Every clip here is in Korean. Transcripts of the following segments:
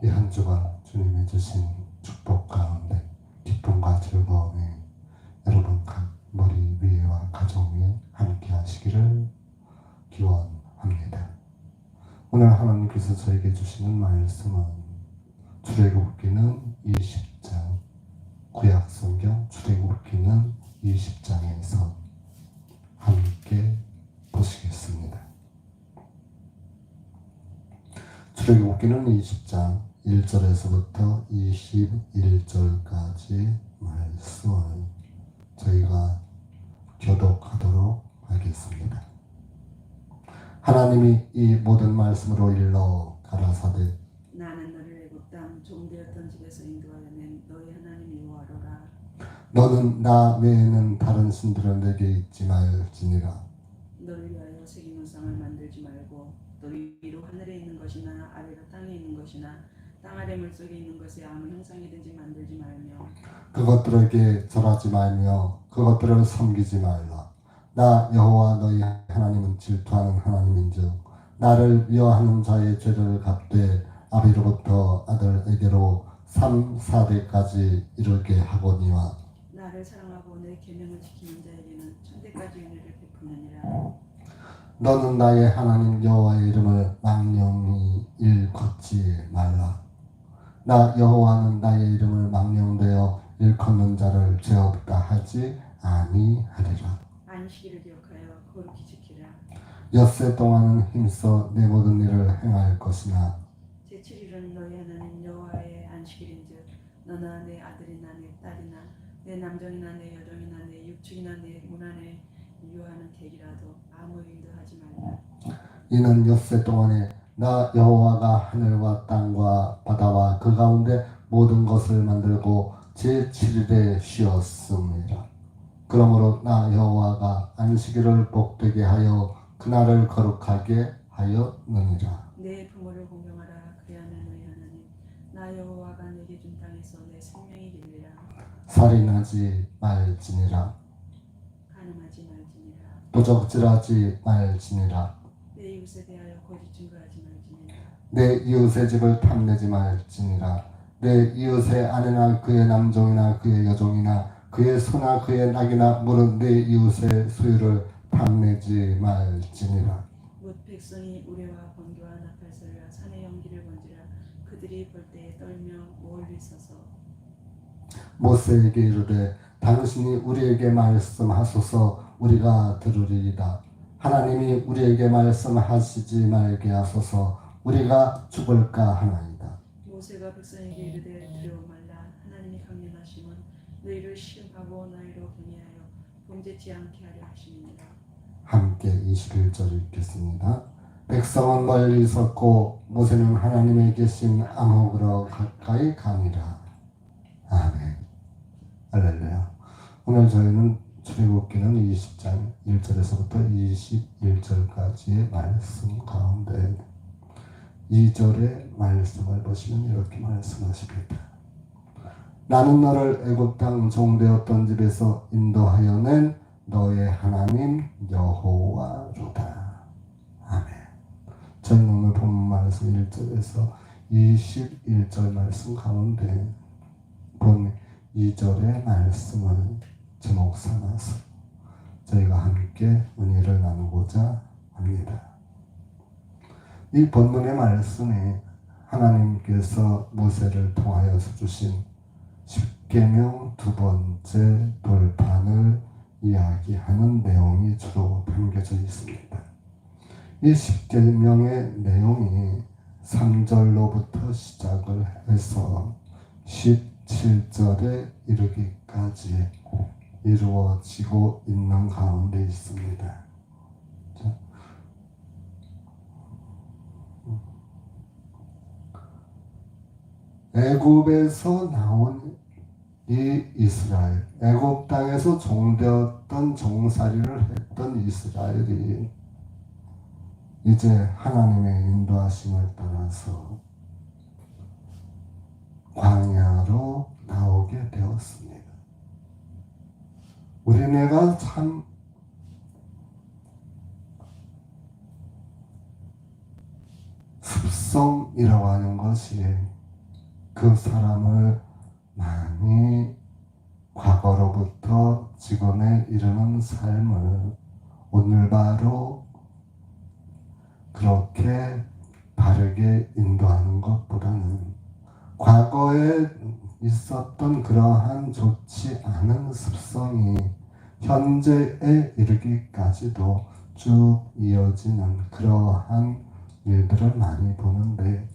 이 한 주간 주님이 주신 축복 가운데 기쁨과 즐거움이 여러분 각 머리 위에와 가정 위에 함께 하시기를 기원합니다. 오늘 하나님께서 저에게 주시는 말씀은 출애굽기는 20장, 구약성경 출애굽기는 20장에서 함께 보시겠습니다. 출애굽기는 20장 1절에서부터 21절까지 말씀을 저희가 교독하도록 하겠습니다. 하나님이 이 모든 말씀으로 일러 가라사대 나는 너를 애굽 땅 종되었던 집에서 인도하여 낸 너희 하나님 여호와로라. 너는 나 외에는 다른 신들은 내게 있지 말지니라. 너를 위하여 새긴 우상을 만들지 말고 너희 위로 하늘에 있는 것이나 아래로 땅에 있는 것이나 땅 아래 물속에 있는 것에 아무 형상이든지 만들지 말며 그것들에게 절하지 말며 그것들을 섬기지 말라. 나 여호와 너희 하나님은 질투하는 하나님인즉 나를 미워하는 자의 죄를 갚되 아비로부터 아들에게로 3, 4대까지 이르게 하거니와 나를 사랑하고 내 계명을 지키는 자에게는 천대까지 은혜를 베푸느니라. 너는 나의 하나님 여호와의 이름을 망령히 일컫지 말라. 나 여호와는 나의 이름을 망령되어 일컫는 자를 죄 없다 하지 아니하리라. 안식일을 기억하여 거룩히 지키라. 엿새 동안은 힘써 내 모든 일을 행할 것이나 제7일은 너희 하나님 여호와의 안식일인즉 너나 내 아들이나 내 딸이나 내 남정이나 내 여종이나 내 육축이나 내 문안에 유효하는 객이라도 아무 일도 하지 말라. 이는 엿새 동안에 나 여호와가 하늘과 땅과 바다와 그 가운데 모든 것을 만들고 제7일에 쉬었습니다. 그러므로 나 여호와가 안식일을 복되게 하여 그날을 거룩하게 하였느니라. 내 부모를 공경하라. 그리하면 너희 하나님 나 여호와가 내게 준 땅에서 내 생명이 길리라. 살인하지 말지니라. 간음하지 말지니라. 도적질하지 말지니라. 내 이웃에 대하여 거짓 증거하지 말지니라. 내 이웃의 집을 탐내지 말지니라. 내 이웃의 아내나 그의 남종이나 그의 여종이나 그의 소나 그의 낙이나 물은 내 이웃의 소유를 탐내지 말지니라. 못 백성이 우레와 번개와 나팔소리와 산의 연기를 번지라. 그들이 볼 때에 떨며 멀리 서서 모세에게 이르되 당신이 우리에게 말씀하소서 우리가 들으리이다. 하나님이 우리에게 말씀하시지 말게 하소서 우리가 죽을까 하나이다. 모세가 백성에게 이르되 두려워 말라. 하나님이 강림하심은 너희를 시험하고 너희로 경외하여 범죄치 않게 하려 하심이니라. 함께 21절 읽겠습니다. 백성은 멀리 섰고 모세는 하나님의 계신 암흑으로 가까이 가니라. 아멘. 할렐루야. 오늘 저희는 출애굽기는 20장 1절에서부터 21절까지의 말씀 가운데 2절의 말씀을 보시면 이렇게 말씀하십니다. 나는 너를 애굽 땅 종되었던 집에서 인도하여 낸 너의 하나님 여호와로다. 아멘. 저희는 오늘 본 말씀 1절에서 21절 말씀 가운데 본 2절의 말씀을 제목 삼아서 저희가 함께 은혜를 나누고자 합니다. 이 본문의 말씀에 하나님께서 모세를 통하여서 주신 십계명 두 번째 돌판을 이야기하는 내용이 주로 담겨져 있습니다. 이 십계명의 내용이 3절로부터 시작을 해서 17절에 이르기까지 이루어지고 있는 가운데 있습니다. 애굽에서 나온 이 이스라엘, 애굽 땅에서 종되었던 종살이를 했던 이스라엘이 이제 하나님의 인도하심을 따라서 광야로 나오게 되었습니다. 우리네가 참 습성이라고 하는 것이 그 사람을 많이 과거로부터 지금에 이르는 삶을 오늘 바로 그렇게 바르게 인도하는 것보다는 과거에 있었던 그러한 좋지 않은 습성이 현재에 이르기까지도 쭉 이어지는 그러한 일들을 많이 보는데,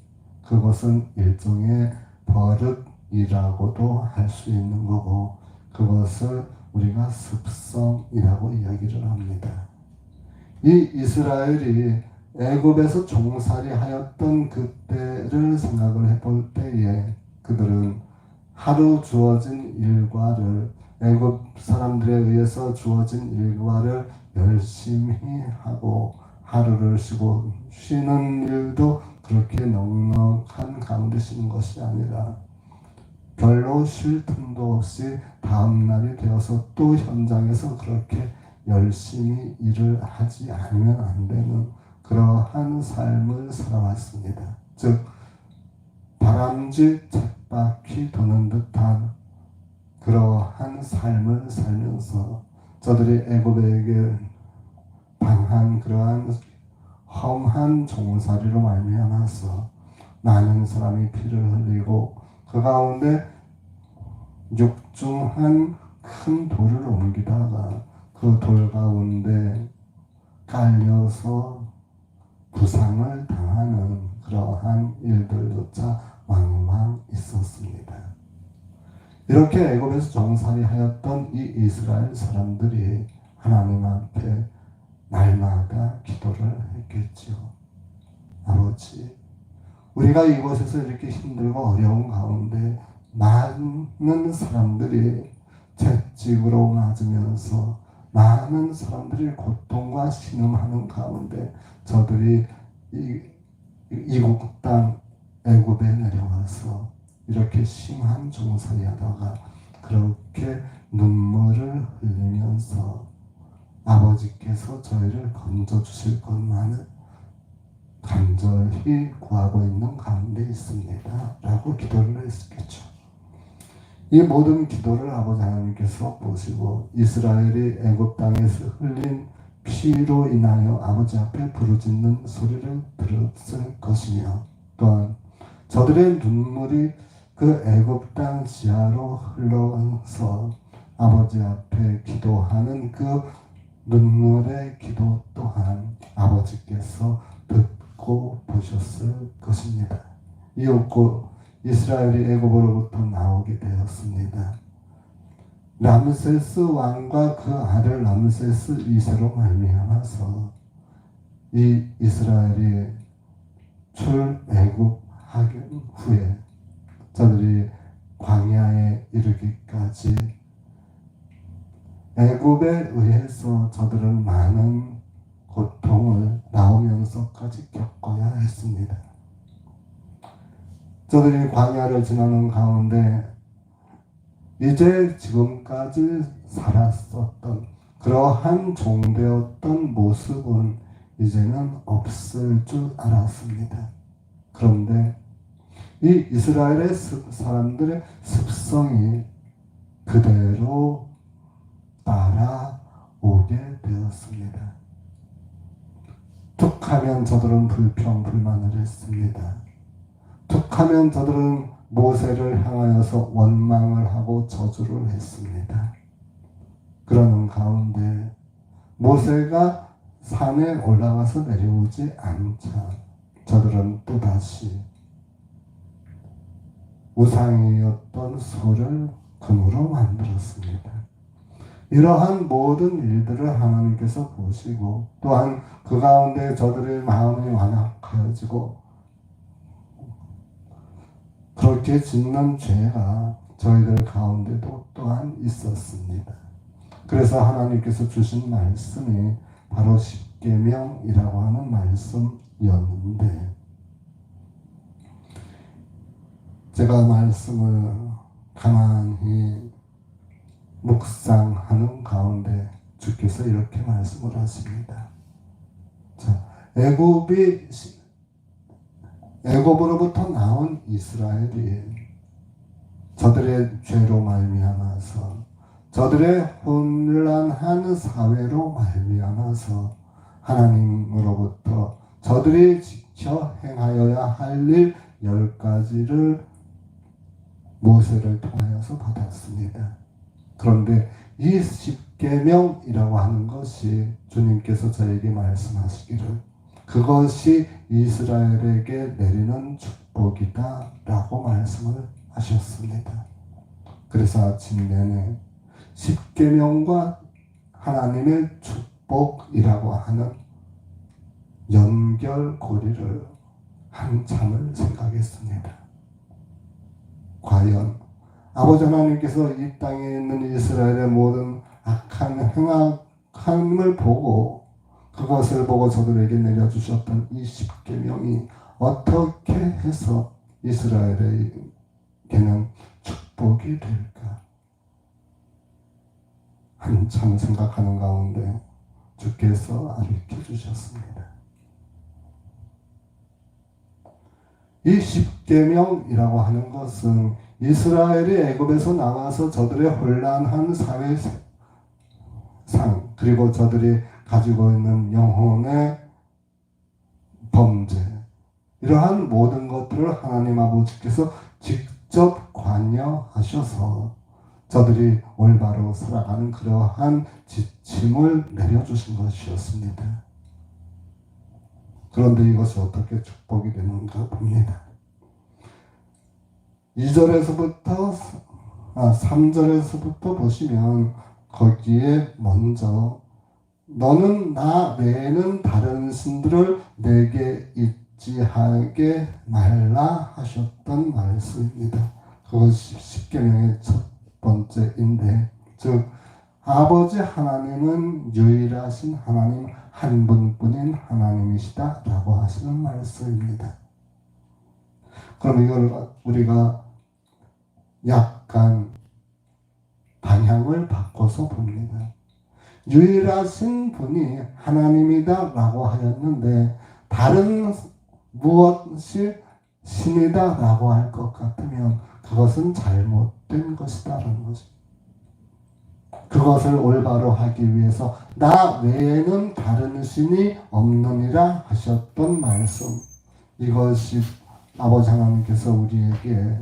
그것은 일종의 버릇이라고도 할 수 있는 거고, 그것을 우리가 습성이라고 이야기를 합니다. 이 이스라엘이 애굽에서 종살이 하였던 그때를 생각을 해볼 때에 그들은 하루 주어진 일과를, 애굽 사람들에 의해서 주어진 일과를 열심히 하고 하루를 쉬고, 쉬는 일도 그렇게 넉넉한 가운데 쉬는 것이 아니라 별로 쉴 틈도 없이 다음날이 되어서 또 현장에서 그렇게 열심히 일을 하지 않으면 안 되는 그러한 삶을 살아왔습니다. 즉 다람쥐 쳇바퀴 도는 듯한 그러한 삶을 살면서 저들이 애굽에게 당한 그러한 험한 종살이로 말미암아서 많은 사람이 피를 흘리고, 그 가운데 육중한 큰 돌을 옮기다가 그 돌 가운데 깔려서 부상을 당하는 그러한 일들조차 왕왕 있었습니다. 이렇게 애굽에서 종살이 하였던 이 이스라엘 사람들이 하나님 앞에 날마다 기도를 했겠지요. 아버지, 우리가 이곳에서 이렇게 힘들고 어려운 가운데 많은 사람들이 채찍으로 맞으면서 많은 사람들이 고통과 신음하는 가운데 저들이 이국 땅 애굽에 내려와서 이렇게 심한 종살이 하다가 그렇게 눈물을 흘리면서 아버지께서 저희를 건져주실 것만을 간절히 구하고 있는 가운데 있습니다 라고 기도를 했겠죠. 이 모든 기도를 아버지 하나님께서 보시고 이스라엘이 애굽 땅에서 흘린 피로 인하여 아버지 앞에 부르짖는 소리를 들었을 것이며, 또한 저들의 눈물이 그 애굽 땅 지하로 흘러서 아버지 앞에 기도하는 그 눈물의 기도 또한 아버지께서 듣고 보셨을 것입니다. 이윽고 이스라엘이 애굽으로부터 나오게 되었습니다. 람세스 왕과 그 아들 람세스 2세로 말미암아서 이 이스라엘이 출애굽하기 후에 저들이 광야에 이르기까지 애굽에 의해서 저들은 많은 고통을 나오면서까지 겪어야 했습니다. 저들이 광야를 지나는 가운데 이제 지금까지 살았었던 그러한 종되었던 모습은 이제는 없을 줄 알았습니다. 그런데 이 이스라엘의 사람들의 습성이 그대로 따라오게 되었습니다. 툭하면 저들은 불평불만을 했습니다. 툭하면 저들은 모세를 향하여서 원망을 하고 저주를 했습니다. 그러는 가운데 모세가 산에 올라가서 내려오지 않자 저들은 또다시 우상이었던 소를 금으로 만들었습니다. 이러한 모든 일들을 하나님께서 보시고, 또한 그 가운데 저들의 마음이 완악해지고 그렇게 짓는 죄가 저희들 가운데도 또한 있었습니다. 그래서 하나님께서 주신 말씀이 바로 십계명이라고 하는 말씀이었는데, 제가 말씀을 가만히 묵상하는 가운데 주께서 이렇게 말씀을 하십니다. 자, 애굽으로부터 나온 이스라엘이 저들의 죄로 말미암아서 저들의 혼란한 사회로 말미암아서 하나님으로부터 저들이 지켜 행하여야 할 일 10가지를 모세를 통하여서 받았습니다. 그런데 이 십계명이라고 하는 것이 주님께서 저에게 말씀하시기를 그것이 이스라엘에게 내리는 축복이다 라고 말씀을 하셨습니다. 그래서 아침 내내 십계명과 하나님의 축복이라고 하는 연결고리를 한참을 생각했습니다. 과연 아버지 하나님께서 이 땅에 있는 이스라엘의 모든 악한 행악함을 보고 그것을 보고 저들에게 내려주셨던 이 십계명이 어떻게 해서 이스라엘에게는 축복이 될까? 한참 생각하는 가운데 주께서 가르쳐 주셨습니다. 이 십계명이라고 하는 것은 이스라엘이 애굽에서 나와서 저들의 혼란한 사회상 그리고 저들이 가지고 있는 영혼의 범죄 이러한 모든 것들을 하나님 아버지께서 직접 관여하셔서 저들이 올바로 살아가는 그러한 지침을 내려주신 것이었습니다. 그런데 이것이 어떻게 축복이 되는가 봅니다. 2절에서부터 3절에서부터 보시면 거기에 먼저 너는 나 외에는 다른 신들을 내게 있지 하게 말라 하셨던 말씀입니다. 그것이 십계명의 첫 번째인데 즉 아버지 하나님은 유일하신 하나님 한 분뿐인 하나님이시다 라고 하시는 말씀입니다. 그럼 이걸 우리가 약간 방향을 바꿔서 봅니다. 유일하신 분이 하나님이다 라고 하였는데 다른 무엇이 신이다 라고 할 것 같으면 그것은 잘못된 것이다라는 것입니다. 그것을 올바로 하기 위해서 나 외에는 다른 신이 없느니라 하셨던 말씀, 이것이 아버지 하나님께서 우리에게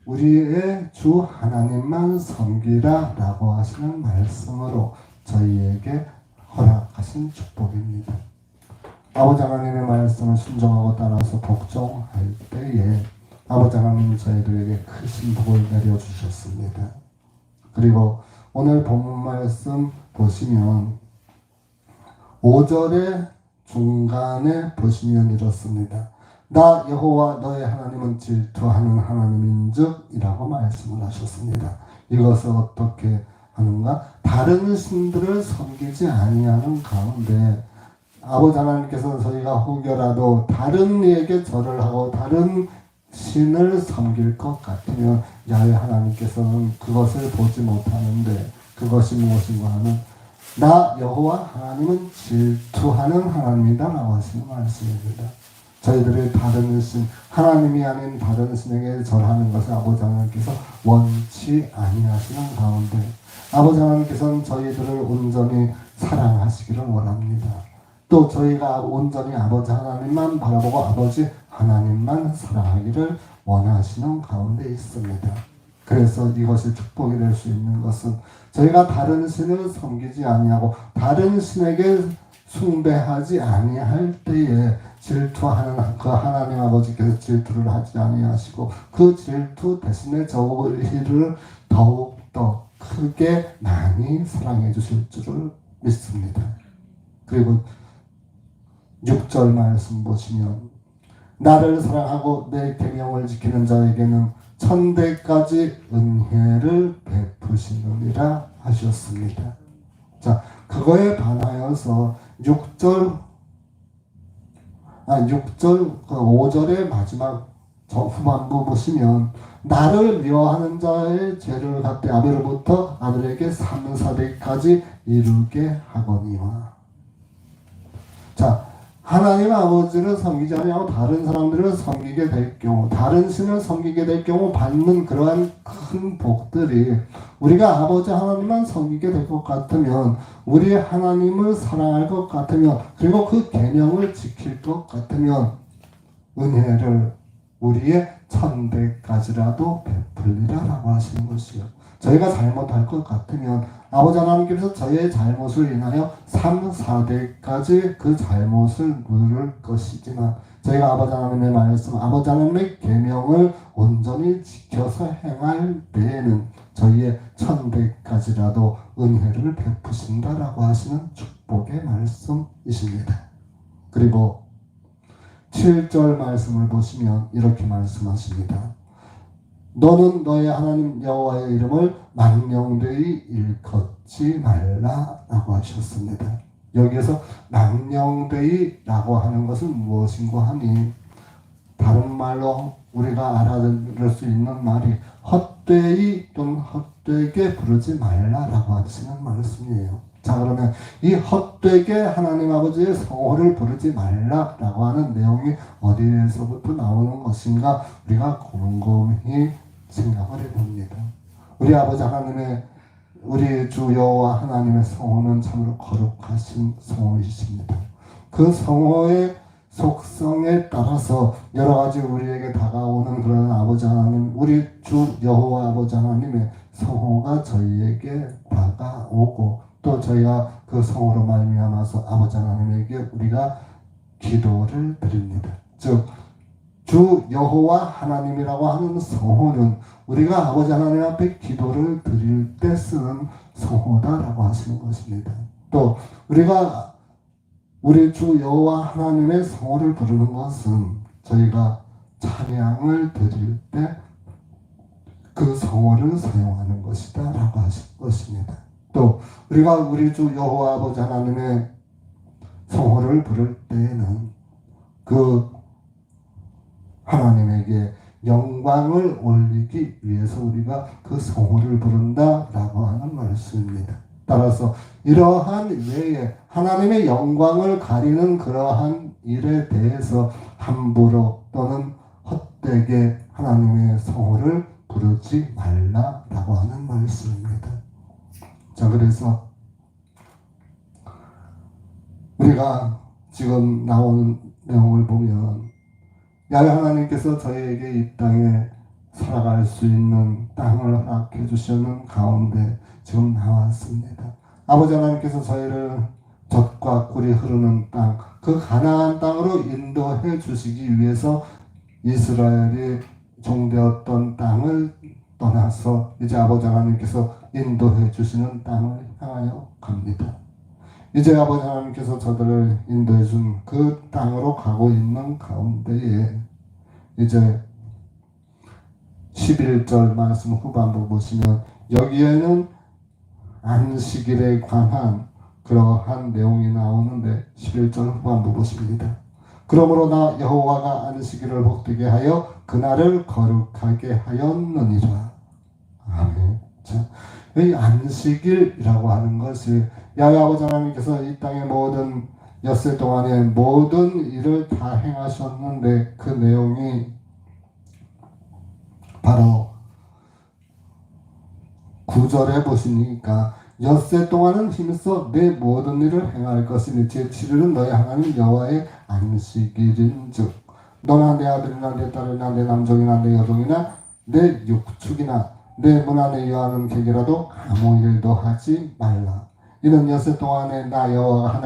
우리의 주 하나님만 섬기라 라고 하시는 말씀으로 저희에게 허락하신 축복입니다. 아버지 하나님의 말씀을 순종하고 따라서 복종할 때에 아버지 하나님 저희들에게 크신 복을 내려주셨습니다. 그리고 오늘 본문 말씀 보시면 5절의 중간에 보시면 이렇습니다. 나 여호와 너의 하나님은 질투하는 하나님인즉 이라고 말씀을 하셨습니다. 이것을 어떻게 하는가? 다른 신들을 섬기지 아니하는 가운데 아버지 하나님께서는 저희가 혹여라도 다른 이에게 절을 하고 다른 신을 섬길 것 같으면 야훼 하나님께서는 그것을 보지 못하는데 그것이 무엇인가 하면 나 여호와 하나님은 질투하는 하나님이다 라고 하시는 말씀입니다. 저희들이 다른 신, 하나님이 아닌 다른 신에게 절하는 것을 아버지 하나님께서 원치 아니하시는 가운데 아버지 하나님께서는 저희들을 온전히 사랑하시기를 원합니다. 또 저희가 온전히 아버지 하나님만 바라보고 아버지 하나님만 사랑하기를 원하시는 가운데 있습니다. 그래서 이것이 축복이 될 수 있는 것은 저희가 다른 신을 섬기지 아니하고 다른 신에게 숭배하지 아니할 때에 질투하는 그 하나님 아버지께서 질투를 하지 아니하시고 그 질투 대신에 저희를 더욱더 크게 많이 사랑해 주실 줄을 믿습니다. 그리고 6절 말씀 보시면 나를 사랑하고 내 계명을 지키는 자에게는 천대까지 은혜를 베푸시느니라 하셨습니다. 자, 그거에 반하여서 5절의 마지막 후반부 보시면 나를 미워하는 자의 죄를 갚되 아벨로부터 아들에게 3, 4대까지 이루게 하거니와. 자, 하나님 아버지를 섬기지 아니하고 다른 사람들을 섬기게 될 경우, 다른 신을 섬기게 될 경우 받는 그러한 큰 복들이, 우리가 아버지 하나님만 섬기게 될 것 같으면, 우리 하나님을 사랑할 것 같으면, 그리고 그 계명을 지킬 것 같으면 은혜를 우리의 천대까지라도 베풀리라라고 하시는 것이요. 저희가 잘못할 것 같으면 아버지 하나님께서 저희의 잘못을 인하여 3, 4대까지 그 잘못을 물을 것이지만, 저희가 아버지 하나님의 말씀, 아버지 하나님의 계명을 온전히 지켜서 행할 때에는 저희의 천대까지라도 은혜를 베푸신다라고 하시는 축복의 말씀이십니다. 그리고 7절 말씀을 보시면 이렇게 말씀하십니다. 너는 너의 하나님 여호와의 이름을 망령되이 일컫지 말라라고 하셨습니다. 여기에서 망령되이라고 하는 것은 무엇인고 하니, 다른 말로 우리가 알아들을 수 있는 말이 헛되이 또는 헛되게 부르지 말라라고 하시는 말씀이에요. 자, 그러면 이 헛되게 하나님 아버지의 성호를 부르지 말라라고 하는 내용이 어디에서부터 나오는 것인가, 우리가 곰곰이 생각을 해봅니다. 우리 아버지 하나님의, 우리 주 여호와 하나님의 성호는 참으로 거룩하신 성호이십니다. 그 성호의 속성에 따라서 여러 가지 우리에게 다가오는 그런 아버지 하나님, 우리 주 여호와 아버지 하나님의 성호가 저희에게 다가오고, 또 저희가 그 성호로 말미암아서 아버지 하나님에게 우리가 기도를 드립니다. 즉 주 여호와 하나님이라고 하는 성호는 우리가 아버지 하나님 앞에 기도를 드릴 때 쓰는 성호다라고 하시는 것입니다. 또 우리가 우리 주 여호와 하나님의 성호를 부르는 것은 저희가 찬양을 드릴 때 그 성호를 사용하는 것이다 라고 하신 것입니다. 또 우리가 우리 주 여호와 아버지 하나님의 성호를 부를 때에는 그 하나님에게 영광을 올리기 위해서 우리가 그 성호를 부른다라고 하는 말씀입니다. 따라서 이러한 외에 하나님의 영광을 가리는 그러한 일에 대해서 함부로 또는 헛되게 하나님의 성호를 부르지 말라라고 하는 말씀입니다. 자, 그래서 우리가 지금 나오는 내용을 보면 야훼 하나님께서 저희에게 이 땅에 살아갈 수 있는 땅을 허락해 주시는 가운데 지금 나왔습니다. 아버지 하나님께서 저희를 젖과 꿀이 흐르는 땅, 그 가나안 땅으로 인도해 주시기 위해서 이스라엘이 종되었던 땅을 떠나서 이제 아버지 하나님께서 인도해 주시는 땅을 향하여 갑니다. 이제 아버지 하나님께서 저들을 인도해 준 그 땅으로 가고 있는 가운데에 이제 11절 말씀 후반부 보시면 여기에는 안식일에 관한 그러한 내용이 나오는데 11절 후반부 보십니다. 그러므로 나 여호와가 안식일을 복되게 하여 그날을 거룩하게 하였느니라. 아멘. 자, 이 안식일이라고 하는 것이 야훼 아버지 하나님께서 이 땅의 모든 엿새 동안에 모든 일을 다 행하셨는데 그 내용이 바로 9절에 보시니까 엿새 동안은 힘써 내 모든 일을 행할 것이니 제7일은 너희 하나님 여호와의 안식일인즉 너나 내 아들이나 내 딸이나 내 남종이나 내 여종이나 내 육축이나 내 문 안에 여하는 객이라도 아무 일도 하지 말라. 이는 엿새 동안에 나 여호와가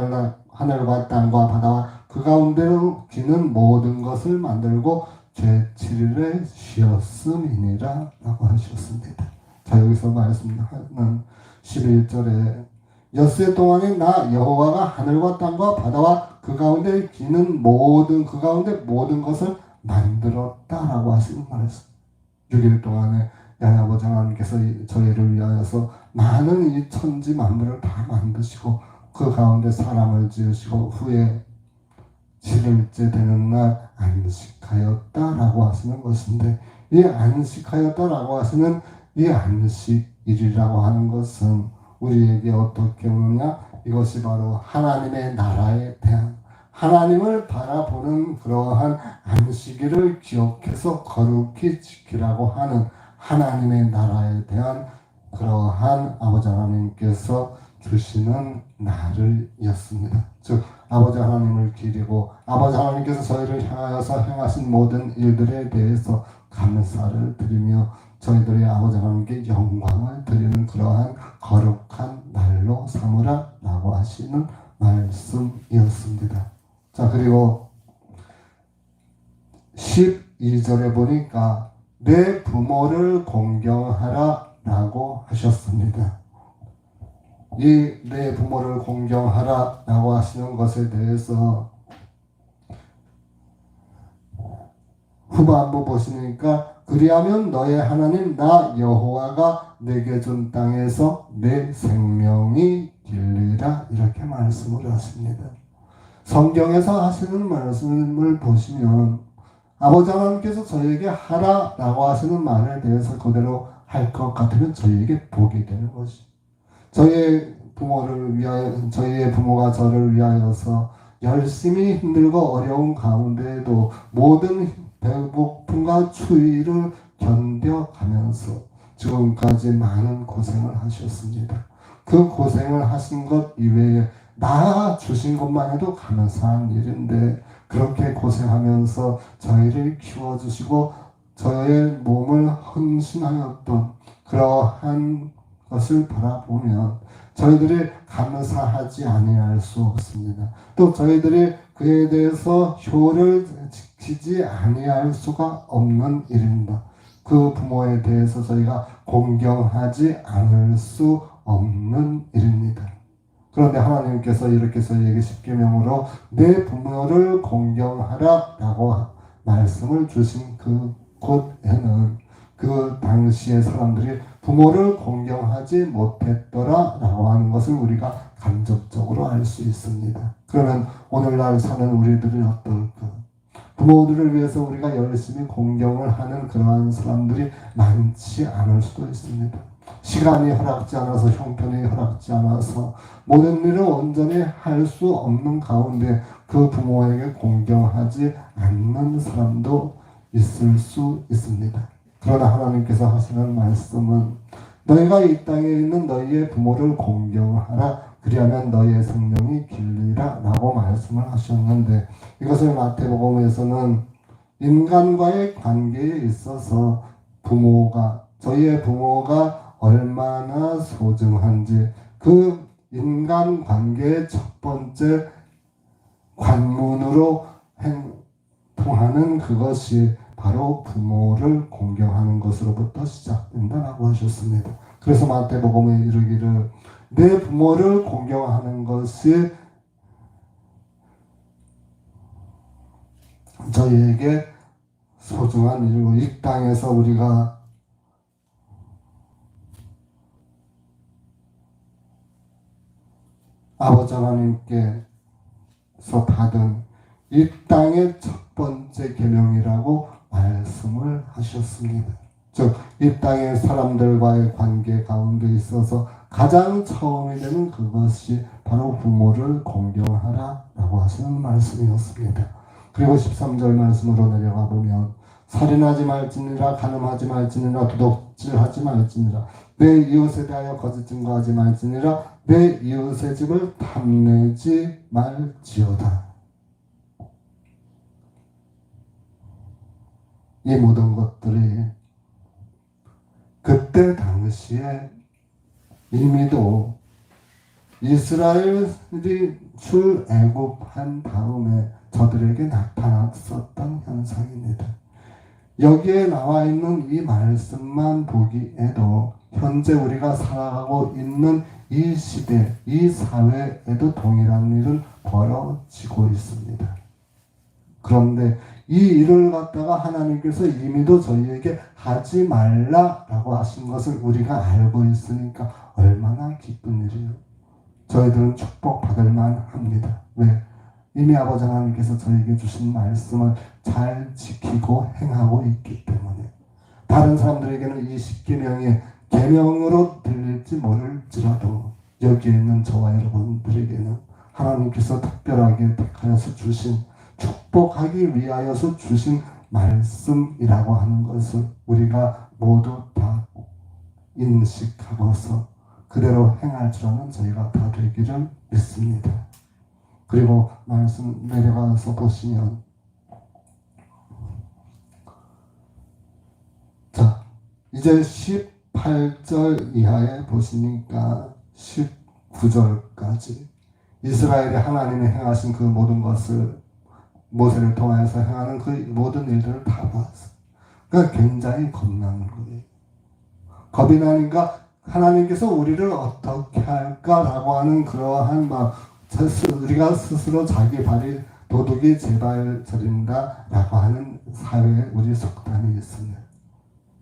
하늘과 땅과 바다와 그 가운데로 기는 모든 것을 만들고 제7일에 쉬었음이니라 라고 하셨습니다. 자, 여기서 말씀하는 11절에 엿새 동안에 나 여호와가 하늘과 땅과 바다와 그 가운데 기는 모든 그 가운데 모든 것을 만들었다라고 하시는 말씀. 6일 동안에 야훼 아버지 하나님께서 저희를 위하여서 많은 이 천지 만물을 다 만드시고 그 가운데 사람을 지으시고 후에 7일째 되는 날 안식하였다라고 하시는 것인데, 이 안식하였다라고 하시는 이 안식일이라고 하는 것은 우리에게 어떻게 오느냐? 이것이 바로 하나님의 나라에 대한, 하나님을 바라보는 그러한 안식일을 기억해서 거룩히 지키라고 하는 하나님의 나라에 대한 그러한 아버지 하나님께서 주시는 날이었습니다. 즉 아버지 하나님을 기리고 아버지 하나님께서 저희를 향하여서 행하신 모든 일들에 대해서 감사를 드리며 저희들의 아버지 하나님께 영광을 드리는 그러한 거룩한 날로 삼으라 라고 하시는 말씀이었습니다. 자, 그리고 12절에 보니까 내 부모를 공경하라 라고 하셨습니다. 이 내 부모를 공경하라 라고 하시는 것에 대해서 후반부 보시니까 그리하면 너의 하나님 나 여호와가 내게 준 땅에서 내 생명이 길리라 이렇게 말씀을 하십니다. 성경에서 하시는 말씀을 보시면 아버지 하나님께서 저에게 하라라고 하시는 말에 대해서 그대로 할 것 같으면 저희에게 복이 되는 것이. 저희의 부모를 위하여, 저희의 부모가 저를 위하여서 열심히 힘들고 어려운 가운데에도 모든 배고픔과 추위를 견뎌가면서 지금까지 많은 고생을 하셨습니다. 그 고생을 하신 것 이외에 낳아 주신 것만 해도 감사한 일인데 그렇게 고생하면서 저희를 키워주시고 저의 몸을 헌신하였던 그러한 것을 바라보면 저희들이 감사하지 아니할 수 없습니다. 또 저희들이 그에 대해서 효를 지키지 아니할 수가 없는 일입니다. 그 부모에 대해서 저희가 공경하지 않을 수 없는 일입니다. 그런데 하나님께서 이렇게 저희에게 십계명으로 내 부모를 공경하라 라고 말씀을 주신 그 곳에는 그 당시의 사람들이 부모를 공경하지 못했더라 라고 하는 것을 우리가 간접적으로 알 수 있습니다. 그러면 오늘날 사는 우리들은 어떨까? 부모들을 위해서 우리가 열심히 공경을 하는 그러한 사람들이 많지 않을 수도 있습니다. 시간이 허락지 않아서 형편이 허락지 않아서 모든 일을 온전히 할 수 없는 가운데 그 부모에게 공경하지 않는 사람도 있을 수 있습니다. 그러나 하나님께서 하시는 말씀은 너희가 이 땅에 있는 너희의 부모를 공경하라 그리하면 너희의 생명이 길리라 라고 말씀을 하셨는데 이것을 마태복음에서는 인간과의 관계에 있어서 저희의 부모가 얼마나 소중한지 그 인간 관계의 첫 번째 관문으로 통하는 그것이 바로 부모를 공경하는 것으로부터 시작된다라고 하셨습니다. 그래서 마태복음에 이르기를 내 부모를 공경하는 것이 저희에게 소중한 일이고 이 땅에서 우리가 아버지 하나님께서 받은 이 땅의 첫 번째 계명이라고 말씀을 하셨습니다. 즉, 이 땅의 사람들과의 관계 가운데 있어서 가장 처음이 되는 그것이 바로 부모를 공경하라 라고 하시는 말씀이었습니다. 그리고 13절 말씀으로 내려가 보면 살인하지 말지니라 간음하지 말지니라 도둑질하지 말지니라 내 이웃에 대하여 거짓 증거하지 말지니라 내 이웃의 집을 탐내지 말지어다. 이 모든 것들이 그때 당시에 이미도 이스라엘이 출애굽한 다음에 저들에게 나타났었던 현상입니다. 여기에 나와 있는 이 말씀만 보기에도 현재 우리가 살아가고 있는 이 시대, 이 사회에도 동일한 일은 벌어지고 있습니다. 그런데 이 일을 갖다가 하나님께서 이미도 저희에게 하지 말라라고 하신 것을 우리가 알고 있으니까 얼마나 기쁜 일이에요. 저희들은 축복받을 만합니다. 왜? 이미 아버지 하나님께서 저에게 주신 말씀을 잘 지키고 행하고 있기 때문에 다른 사람들에게는 이 십계명이 계명으로 들릴지 모를지라도 여기에 있는 저와 여러분들에게는 하나님께서 특별하게 택하여서 주신, 축복하기 위하여서 주신 말씀이라고 하는 것을 우리가 모두 다 인식하고서 그대로 행할 줄 아는 저희가 다 되기를 믿습니다. 그리고 말씀 내려가서 보시면, 자, 이제 18절 이하에 보시니까 19절까지 이스라엘이 하나님이 행하신 그 모든 것을 모세를 통하여서 행하는 그 모든 일들을 다 봤어요. 그러니까 굉장히 겁나는 거예요. 겁이 나니까 하나님께서 우리를 어떻게 할까라고 하는 그러한 막 우리가 스스로 자기 발이 도둑이 제 발 저린다라고 하는 사회에 우리 속담이 있습니다.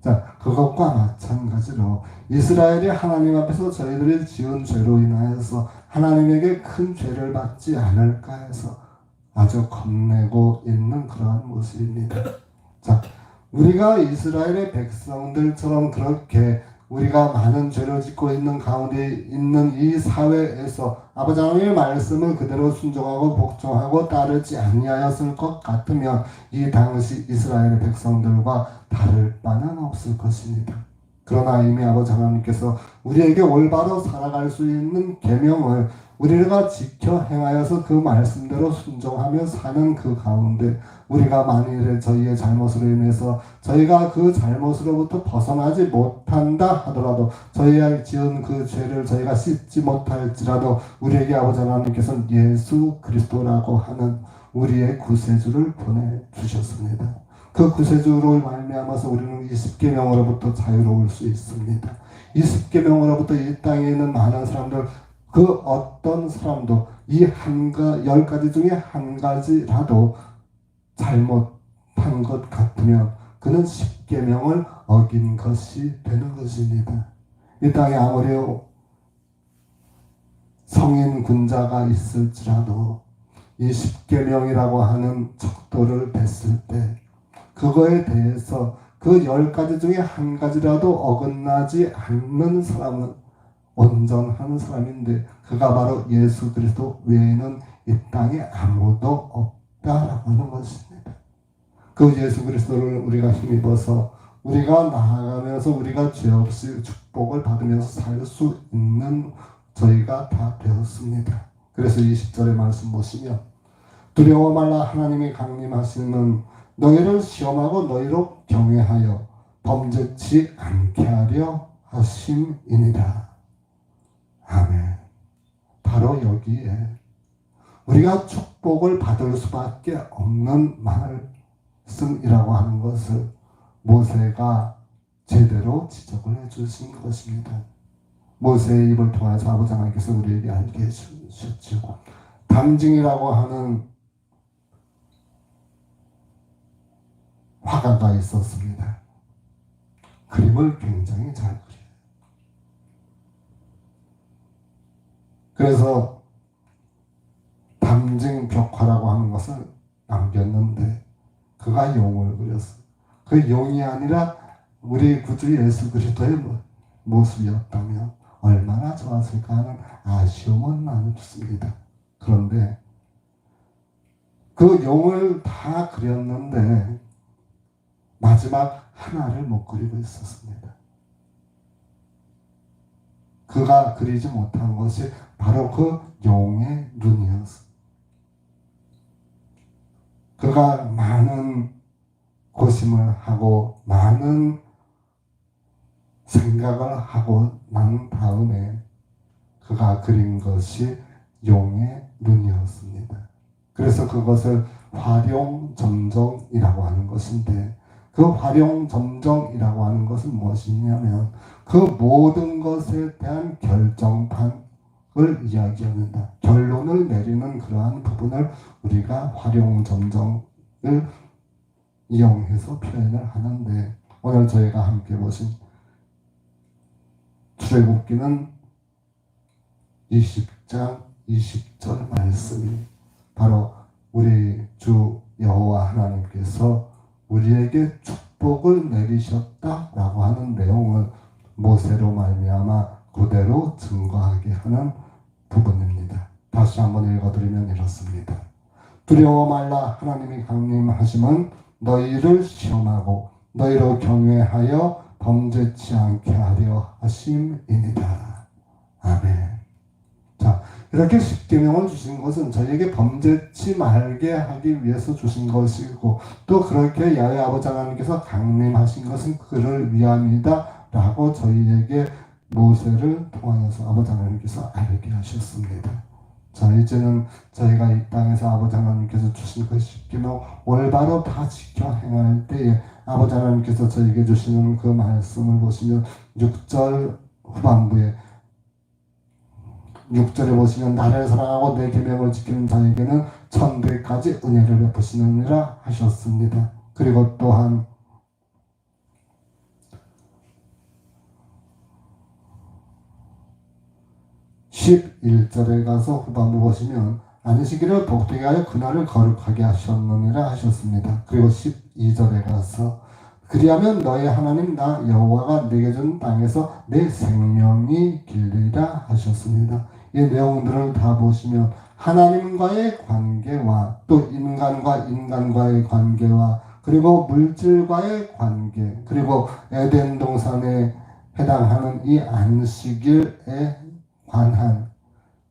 자, 그것과 마찬가지로 이스라엘이 하나님 앞에서 저희들이 지은 죄로 인하여서 하나님에게 큰 죄를 받지 않을까 해서 아주 겁내고 있는 그러한 모습입니다. 자, 우리가 이스라엘의 백성들처럼 그렇게 우리가 많은 죄를 짓고 있는 가운데 있는 이 사회에서 아버지 하나님의 말씀을 그대로 순종하고 복종하고 따르지 아니하였을 것 같으면 이 당시 이스라엘의 백성들과 다를 바는 없을 것입니다. 그러나 이미 아버지 하나님께서 우리에게 올바로 살아갈 수 있는 계명을 우리가 지켜 행하여서 그 말씀대로 순종하며 사는 그 가운데 우리가 만일에 저희의 잘못으로 인해서 저희가 그 잘못으로부터 벗어나지 못한다 하더라도 저희가 지은 그 죄를 저희가 씻지 못할지라도 우리에게 아버지 하나님께서는 예수 그리스도라고 하는 우리의 구세주를 보내주셨습니다. 그 구세주로 말미암아서 우리는 이 십계명으로부터 자유로울 수 있습니다. 이 십계명으로부터 이 땅에 있는 많은 사람들, 그 어떤 사람도 이 10가지 중에 한 가지라도 잘못한 것 같으면 그는 십계명을 어긴 것이 되는 것입니다. 이 땅에 아무리 성인 군자가 있을지라도 이 십계명이라고 하는 척도를 댔을 때 그거에 대해서 그 10가지 중에 한 가지라도 어긋나지 않는 사람은 온전한 사람인데 그가 바로 예수 그리스도 외에는 이 땅에 아무도 없다라고 하는 것입니다. 그 예수 그리스도를 우리가 힘입어서 우리가 나아가면서 우리가 죄 없이 축복을 받으면서 살 수 있는 저희가 다 되었습니다. 그래서 20절의 말씀 보시면 두려워 말라 하나님이 강림하시는 너희를 시험하고 너희로 경외하여 범죄치 않게 하려 하심이니라. 아멘. 바로 여기에 우리가 축복을 받을 수밖에 없는 말씀이라고 하는 것을 모세가 제대로 지적을 해주신 것입니다. 모세의 입을 통해서 아버지 하나님께서 우리에게 알게 해주셨죠. 담징이라고 하는 화가가 있었습니다. 그림을 굉장히 잘 그려요. 그래서 담징 벽화라고 하는 것을 남겼는데 그가 용을 그렸어요. 그 용이 아니라 우리 구주 예수 그리스도의 모습이었다면 얼마나 좋았을까 하는 아쉬움은 나눴습니다. 그런데 그 용을 다 그렸는데 마지막 하나를 못 그리고 있었습니다. 그가 그리지 못한 것이 바로 그 용의 눈이었습니다. 그가 많은 고심을 하고 많은 생각을 하고 난 다음에 그가 그린 것이 용의 눈이었습니다. 그래서 그것을 활용점정이라고 하는 것인데 그 활용점정이라고 하는 것은 무엇이냐면 그 모든 것에 대한 결정판을 이야기합니다. 결론을 내리는 그러한 부분을 우리가 활용점정을 이용해서 표현을 하는데 오늘 저희가 함께 보신 출애굽기는 20장 20절 말씀이 바로 우리 주 여호와 하나님께서 우리에게 축복을 내리셨다라고 하는 내용을 모세로 말미암아 그대로 증거하게 하는 부분입니다. 다시 한번 읽어드리면 이렇습니다. 두려워 말라. 하나님이 강림하심은 너희를 시험하고 너희로 경외하여 범죄치 않게 하려 하심이니라. 아멘. 자, 이렇게 십계명을 주신 것은 저희에게 범죄치 말게 하기 위해서 주신 것이고, 또 그렇게 야훼 아버지 하나님께서 강림하신 것은 그를 위함이다 라고 저희에게 모세를 통하여서 아버지 하나님께서 알게 하셨습니다. 자, 이제는 저희가 이 땅에서 아버지 하나님께서 주신 그 십계명 올바로 다 지켜 행할 때에 아버지 하나님께서 저에게 주시는 그 말씀을 보시면 6절 후반부에 6절에 보시면 나를 사랑하고 내 계명을 지키는 자에게는 천대까지 은혜를 베푸시느니라 하셨습니다. 그리고 또한 11절에 가서 후반부 보시면 안식일을 복되게 하여 그날을 거룩하게 하셨느니라 하셨습니다. 그리고 12절에 가서 그리하면 너의 하나님 나 여호와가 내게 준 땅에서 내 생명이 길리라 하셨습니다. 이 내용들을 다 보시면 하나님과의 관계와 또 인간과 인간과의 관계와 그리고 물질과의 관계 그리고 에덴 동산에 해당하는 이 안식일에 관한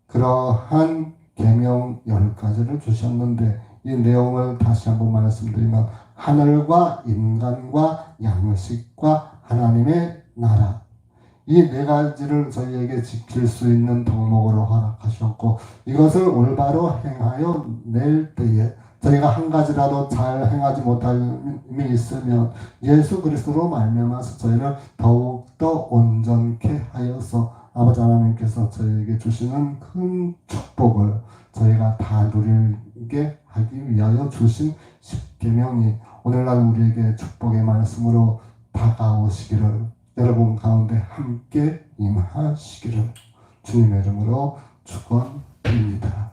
그러한 계명 10가지를 주셨는데 이 내용을 다시 한번 말씀드리면 하늘과 인간과 양식과 하나님의 나라 이 4가지를 저희에게 지킬 수 있는 덕목으로 허락하셨고 이것을 올바로 행하여 낼 때에 저희가 한 가지라도 잘 행하지 못함이 있으면 예수 그리스도로 말미암아서 저희를 더욱더 온전케 하여서 아버지 하나님께서 저희에게 주시는 큰 축복을 저희가 다 누리게 하기 위하여 주신 십계명이 오늘날 우리에게 축복의 말씀으로 다가오시기를 여러분 가운데 함께 임하시기를 주님의 이름으로 축원드립니다.